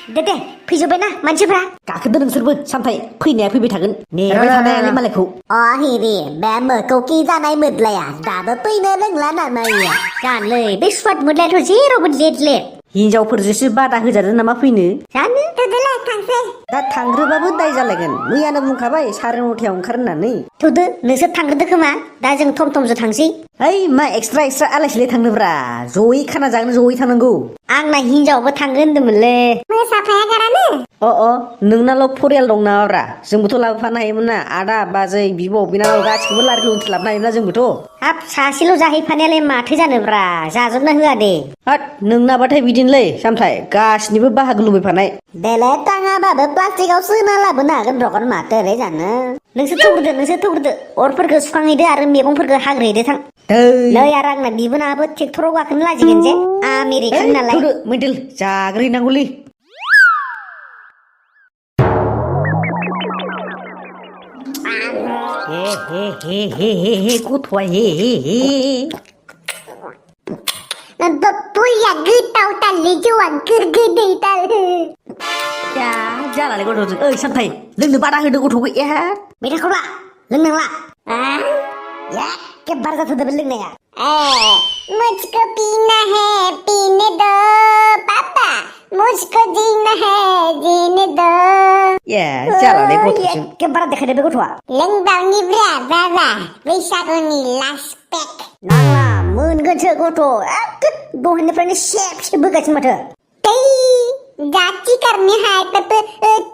दे फैजोब्बायना मानसिफ्रा गाखोदो नोंसोरबो सामथाय फैनाया फैबाय थागोन नेबाय थानायालाय मालायखौ हिरि बे मोखौखि जानाय मोदलाया दाबो फैनो रोंला नामायो जानलै बे सुवाद मोदलायाथ' जेरावबो लेट हिनजावफोरजोंसो बादा होजादों नामा फैनो जानो दोदोलाय थांसै दा थांग्रोबाबो दाय जालायगोन मैयानो बुंखाबाय 9:30 ओंखार होननानै थुदो नोंसोर थांग्रोदो खोमा दा जों थम थमजों थांसै ओइ मा एक्सट्रा आलायसिलाय थांनोब्रा जयै खाना जागोन जयै थांनांगौ आंना हिनजावबो थांगोन होनदोंमोनलै मोसाफाया गारानो अ नोंनाल' फरियाल दं नामाब्रा जोंबोथ' लाबोफानो हायोमोन ना आदा बाजै बिब' बिनानाव गासिखौबो लारि लुनथि लाबोनो हायोमोन ना जोंबोथ' हाब सासेल' जाहैफानायालाय माथो जानोब्रा जाजोबना होआ दे हाट नोंनाबाथाय बिदिनोलै सामथाय गासिनिबो बाहागो लुबैफानाय देलाय ताङाबाबो प्लास्टिकआव सोना लाबोनो हागोन रगन माथो ओरै जानो नोंसोर थौग्रोदो अरफोरखौ सुखांहैदो आरो मैगंफोरखौ हाग्रोहैदो थां नै आरो आंना बिबोनाबो ट्रेक्टराव गाखोनो लाजिगोन जे आमेरिकान नालाय थौदो मैदेल जाग्रोहैनांगौलै हे गथ'आ हे बया गोथावथारलै जौआ गोदैथार जालालै गथ'जों ओइ सामथाय लोंनो बादा होदो गथ'खौ मेथाइखौ ला लोंनांला एखे बार जाथारदों लोंनाया मुझको पीना है पीने दो पापा मुझको जीना है जीने दो जालालै गथ'जों एखे बार देखायदो बे गथ'आ लोंबावनिब्रा बाबा बैसागुनि लास्ट पेक नांला मोनगोनसो गथ' दहायनिफ्रायनो सेब बोगासिनो माथो जाची करने हाय तब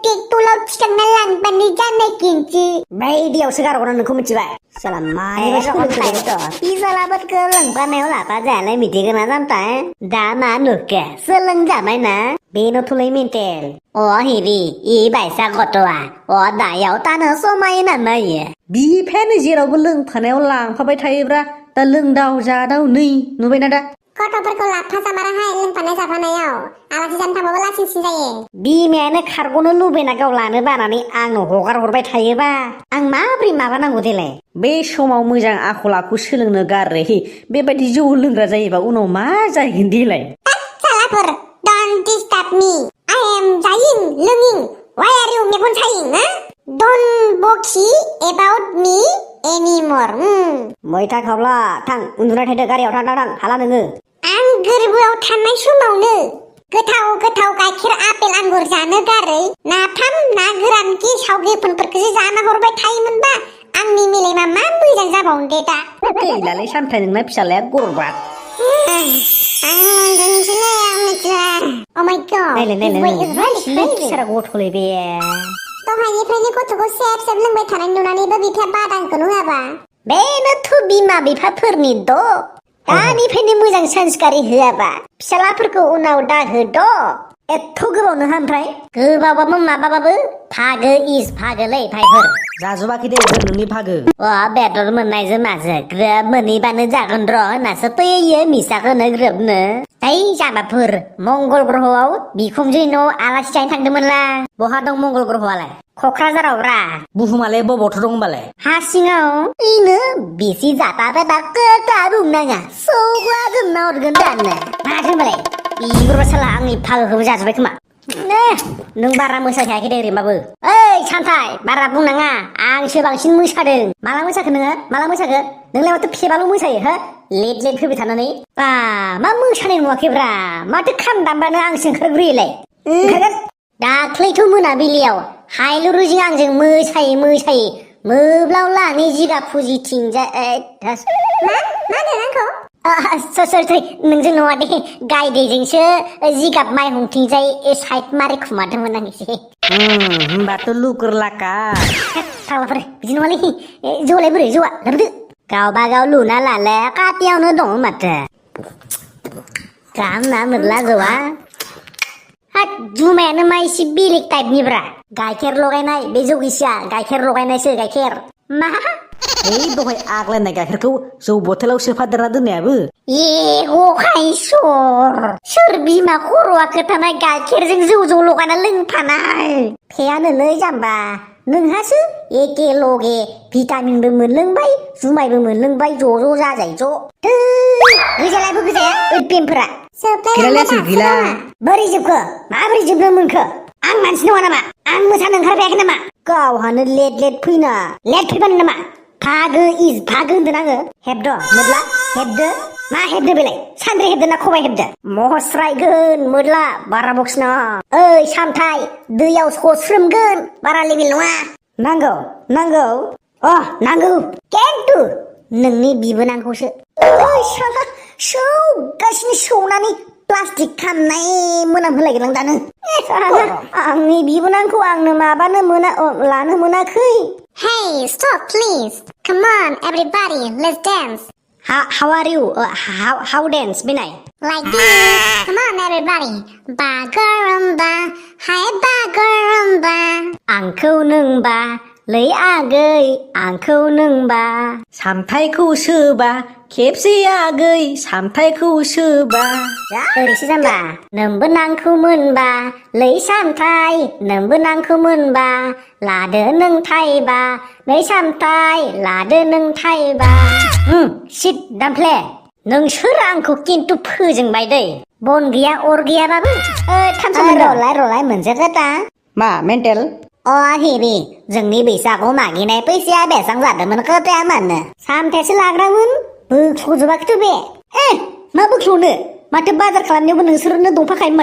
टेक्टुलाव थिखांना लांबानो जानाय किनसि बायदियावसो गारगोन नोंखौ मिथिबाय साला मानिबा सोलोंथायथ' पिजालाबोदखौ लोंफानायाव लाफा जायालाय मिथिगोना जामथाय दा मा नुखो सोलोंजाबाय ना बेनोथ'लै मेन्टेल हिरि इ बायसा गथ'आ दायाव तानो समायो नामा इयो बिफायानो जेरावबो लोंफानायाव लांफाबाय थायोब्रा दा लोंदाव जादाव नै नुबायना दा गथ'फोरखौ लाफा जामाराहाय लोंफानाय जाफानायाव आलासि जानो थांबाबो लासिंसिं जायो बिमायानो खारग'नो लुबैना गाव लानो बानानै आंनो हगार हरबाय थायोबा आं माब्रै माबानांगौ देलाय बे समाव मोजां आखल आखु सोलोंनो गारै बेबायदि जौ लोंग्रा जायोबा उनाव मा जाहैगोन देलाय सालाफोर don't disturb me I am जायिं लोंगिं व्हाई आर यू मेगन सायिं डोन्ट बकी एबाउट मी एनिमोर मैथा खावला थां उन्दुनाय थादो गारियाव थां हाला नोङो आं गोरबोआव थानाय समावनो गोथाव गाइखेर आपेल आंगुर जानो गारै नाफाम ना गोरान गेसाव गेफोनफोरखौसो जाना हरबाय थायोमोनबा आंनि मेलेमा मा मोजां जाबावनो दे दा गैलालै सामथाय नोंना फिसालाया गरबाद Oh my god गथ'लै बे दहायनिफ्रायनो गथ'खौ सेब लोंबाय थानाय नुनानैबो बिफाया बादांखौनो होआबा बेनोथ' बिमा बिफाफोरनि दानिफ्रायनो मोजां संस्कारि होआबा फिसालाफोरखौ उनाव दाहोद' एथ' गोबावनो ओमफ्राय गोबावबाबो माबाबाबो भागो इस भागोलै भाइफोर जाजोबाखै दे नोंनि भागो बेदर मोननायजों माजो ग्रोब मोनहैबानो जागोन र' होननासो फैयो मिसाखौनो ग्रोबनो जाबाफोर मंगल ग्रहआव बिखुमजो न' आलासि जानो थांदोंमोनला बहा दं मंगल ग्रहआलाय क'क्राझारावब्रा बुहुमालाय बबावथ' दं होनबालाय हा सिङाव इनो बिसि जाताबाबा खोथा बुंनाङा सौग्लाजोबना हरगोन दानो माथो होनबालाय बिगुरबा साला आंनि भागोखौबो जाजोब्बाय खोमा नों बारा मोसाखायाखै दे ओरैनोबाबो ओइ सानथाय बारा बुंनाङा आंसो बांसिन मोसादों माला मोसाखो नोङो माला मोसाखो नोंलाय माथो फेबाल' मोसायो हो लेट फैबाय थानानै मा मोसानाय नुवाखैब्रा माथो खाम दामबानो आंसो ओंखारग्रोयोलाय दाख्लैथ' मोनाबिलियाव हायलुरुजों आंजों मोसायै मोब्लाव लानि जिगाब फुजिथिंजाय मा होनो आंखौ सरि नोंजों नङा दे गायदेजोंसो जिगाब माइहुंथिंजाय साइड मारि खुमादोंमोन आं एसे होमबाथ' लुगोरलाखा फाग्लाफोर बिदि नङालै जौलाय बोरै जौआ लोंदो गावबागाव लुना लालाय खाथियावनो दङ माथो गाहाम ना मोरला जौआ जुमायानो मा एसे बेलेग टाइपनिब्रा गाइखेर लगायनाय बे जौ गिसिया गाइखेर लगायनायसो गाइखेर मा दहाय आग्लायनाय गाइखेरखौ जौ बथलाव सोफादेरना दोननायाबो सोर बिमा खर'आ खोथानाय गाइखेरजों जौ लगायना लोंफानाय फेयानोलै जाम्बा नोंहासो एके लगे भिटामिनबो मोनलोंबाय जुमायबो मोनलोंबाय ज' जाजाय ज' गैजालायबो गैजाया ओइटपिएमफोरा गैलालायासै गैला बोरै जोबखो माबोरै जोबनो मोनखो आं मानसि नङा नामा आं मोसानो ओंखारबायाखै नामा गावहानो लेट फैना लेट फैबानो नामा भागो होनदों आङो हेबद' मोदला हेबदो मा हेबदो बेलाय सान्द्रि हेबदो ना खबाइ हेबदो महस्रायगोन मोदला बारा बक्सना ओइ सामथाय दैयाव सस्रोमगोन बारा लेबेल नङा नांगौ नांगौ केन्टु नोंनि बिबोनांखौसो ओइ साला सौगासिनो सौनानै प्लास्टिक खामनाय मोनामहोलायगोन आं दानो आंनि बिबोनांखौ आंनो माबानो लानो मोनाखै Hey, stop please. Come on, everybody, let's dance. How are you? How dance, Binay? Like this. Come on, everybody. Bagarumba, hi bagarumba. आंखौ नोंबा लै आगै आंखौ नोंबा सामथायखौ सोबा खेबसे आगै सामथायखौ सोबा ओरैसो जाम्बा नोंबो नांखौ मोनबा लै सामथाय नोंबो नांखौ मोनबा लादो नों थाइबा नै सामथाय लादो नों थाइबा सिट दामफ्ले नोंसोर आंखौ खिन्थु फोजोंबाय दै बन गैया अर गैयाबाबो रलाय मोनजागोन दा मा मेन्टेल हेरि जोंनि बैसागु मागिनाय फैसाया बेसेबां जादोंमोन खोथाया मानो सामथायसो लाग्रामोन बोख्ल'जोबाखैथ' बे मा बोख्ल'नो माथो बाजार खालामनायावबो नोंसोरनो दंफाखायो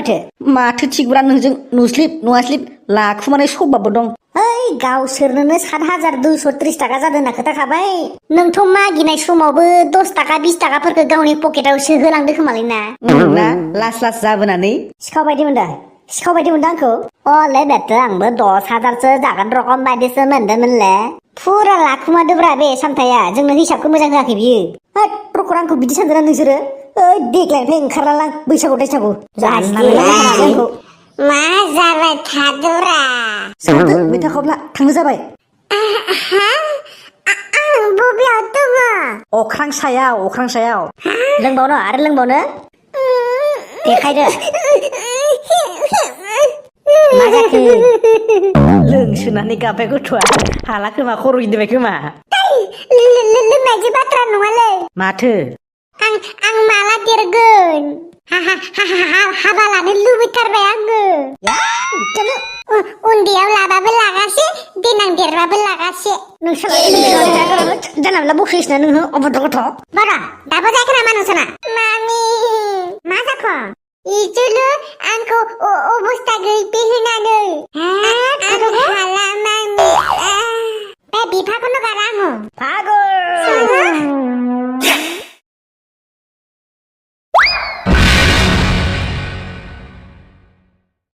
माथो थिगब्रा नोंजों नुस्लिब लाखुमानाय सबाबो दं गावसोरनो 7,230 थाखा जादों होनना खोथाखाबाय नोंथ' मागिनाय समावबो 10 थाखा 20 थाखाफोरखौ गावनि पकेटाव सोहोलांदो खोमालै ना लास जाबोनानै सिखाव बायदि मोनदों आंखौ बेथ' आंबो 10,000सो जागोन रखम बायदिसो मोनदोंमोनले फुरा लाखुमादोब्रा बे सामथाया जोंनो हिसाबखौ मोजां होआखै बियो प्रखर आंखौ बिदि सानदोंना नोंसोरो देग्लायनिफ्राय ओंखारला बैसागु मा जाबाय थादोरा मेथा खबला थांनो जाबाय आं बबेयाव दङ अख्रां सायाव लोंबावनो देखायदो मा जाखो लोंसोनानै गाबबाय गथ'आ हाला खोमा खर' गिदिंबाय खोमा लोंनायनि बाथ्रा नङालै माथो आं माला देरगोन हाबा लानो लुबैथारबाय आङो उन्दैयाव लाबाबो लागासे देनां देरबाबो लागासे जानला बक्सना नोङो अभद्र गथ' बारा दाबो जायाखै नामा नोंसोरना मामि मा जाखो इजोलो आंखौ अबस्था गैयै होनानै हाला मामि बे बिफाखौनो गारा आङो पागल